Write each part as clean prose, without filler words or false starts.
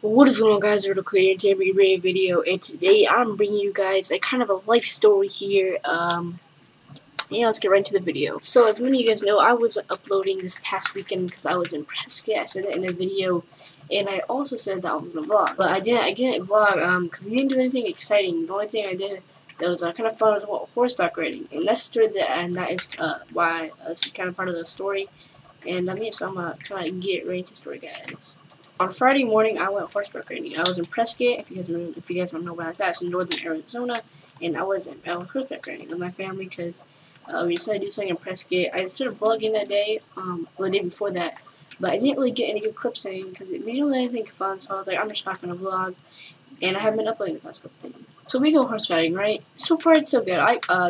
What is going on, guys? Riddle Clear, and today we're bringing a video, and today I'm bringing you guys a kind of a life story here. Yeah, let's get right into the video. So, as many of you guys know, I was uploading this past weekend because I was in Prescott. I said that in a video, and I also said that I was gonna vlog, but I didn't vlog because we didn't do anything exciting. The only thing I did that was kind of fun was horseback riding, and that's the story that is why this is kind of part of the story. And so I'm gonna kind of get right into the story, guys. On Friday morning, I went horseback riding. I was in Prescott. If you guys don't know where that's at, it's in northern Arizona. And I was horseback riding with my family because we decided to do something in Prescott. I started vlogging that day, the day before that, but I didn't really get any good clips in because we didn't really anything fun. So I was like, I'm just not gonna vlog, and I haven't been uploading the past couple days. So we go horse riding, right? So far, it's so good.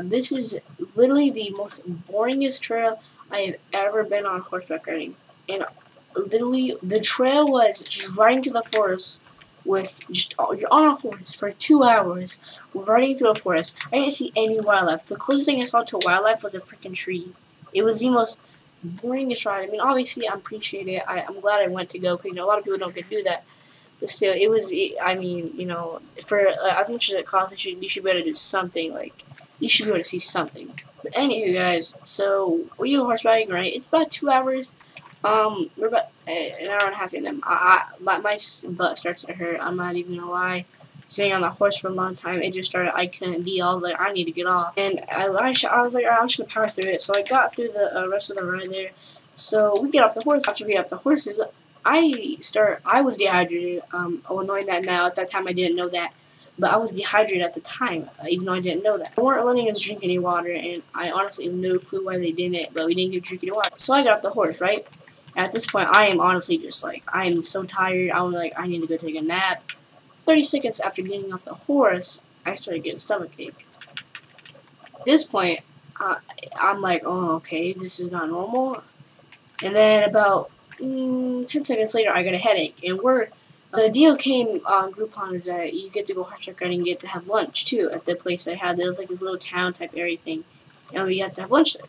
This is literally the most boringest trail I have ever been on horseback riding, and literally, the trail was just riding through the forest with you're on a horse for 2 hours riding through a forest. I didn't see any wildlife. The closest thing I saw to wildlife was a freaking tree. It was the most boringest ride. I mean, obviously, I appreciate it. I'm glad I went to go because a lot of people don't get to do that. But still, for as much as it costs, you should be able to do something. Like, you should be able to see something. But anywho, guys, so we go horseback, right? It's about 2 hours. We're about an hour and a half in them. My butt starts to hurt. I'm not even gonna lie. Sitting on the horse for a long time, it just started. I couldn't deal. I was like, I need to get off. And I was like, all right, I'm just gonna power through it. So I got through the rest of the ride there. So we get off the horse. After we get off the horses, I was dehydrated. Knowing that now, at that time I didn't know that. But I was dehydrated at the time, even though I didn't know that. They weren't letting us drink any water, and I honestly have no clue why they didn't, but we didn't get to drink any water. So I got off the horse, right? At this point, I am honestly just like, I am so tired. I'm like, I need to go take a nap. 30 seconds after getting off the horse, I started getting stomachache. At this point, I'm like, oh, okay, this is not normal. And then about 10 seconds later, I got a headache. And the deal came on Groupon is that you get to go horseback riding and you get to have lunch, too, at the place they had. It was like this little town type area thing. And we got to have lunch there.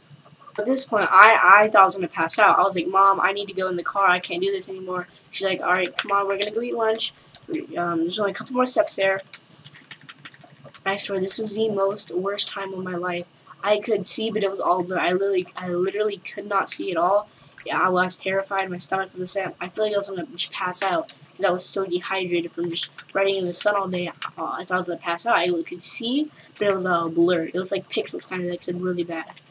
At this point, I thought I was going to pass out. I was like, Mom, I need to go in the car. I can't do this anymore. She's like, all right, come on, we're going to go eat lunch. There's only a couple more steps there. I swear, this was the worst time of my life. I could see, but it was all blurry. I literally could not see at all. Yeah, I was terrified. My stomach was upset. I feel like I was going to just pass out because I was so dehydrated from just riding in the sun all day. I thought I was going to pass out. I could see, but it was all blurred. It was like pixels, kind of like said really bad.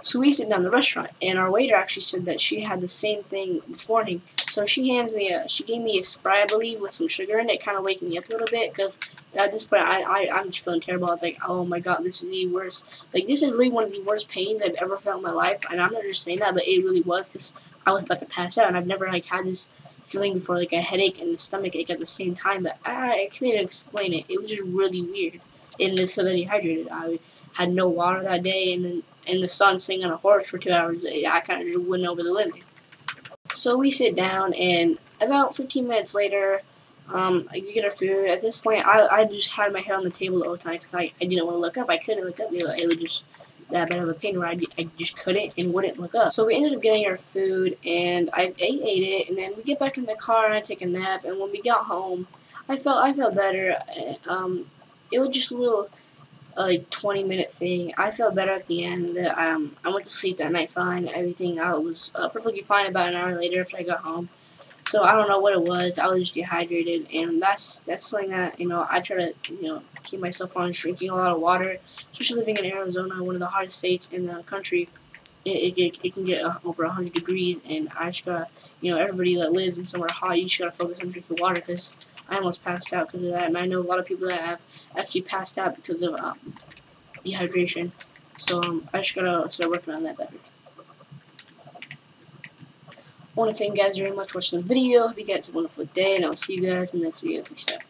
So we sit down in the restaurant, and our waiter actually said that she had the same thing this morning. So she gave me a Sprite, I believe, with some sugar in it, kind of waking me up a little bit, because at this point, I'm just feeling terrible. I was like, oh my god, this is the worst. Like, this is literally one of the worst pains I've ever felt in my life, and I'm not just saying that, but it really was, because I was about to pass out, and I've never, had this feeling before, like a headache and a stomach ache at the same time, but I can't even explain it. It was just really weird, and it's because I dehydrated. I had no water that day, and then in the sun sitting on a horse for 2 hours, I kind of just went over the limit. So we sit down, and about 15 minutes later, we get our food. At this point, I just had my head on the table the whole time because I didn't want to look up. I couldn't look up. It was just that bad of a pain where I just couldn't and wouldn't look up. So we ended up getting our food, and I ate it, and then we get back in the car, and I take a nap, and when we got home, I felt better. It was just a little 20-minute thing. I felt better at the end. I went to sleep that night fine. Everything, I was perfectly fine about an hour later after I got home. So I don't know what it was. I was just dehydrated, and that's something that I try to keep myself from drinking a lot of water, especially living in Arizona, one of the hottest states in the country. It can get over 100 degrees, and I just gotta everybody that lives in somewhere hot, you just gotta focus on drinking water because I almost passed out because of that, and I know a lot of people that have actually passed out because of dehydration. So I just gotta start working on that better. I want to thank you guys very much for watching the video. Hope you guys have a wonderful day, and I'll see you guys in the next video. Peace out.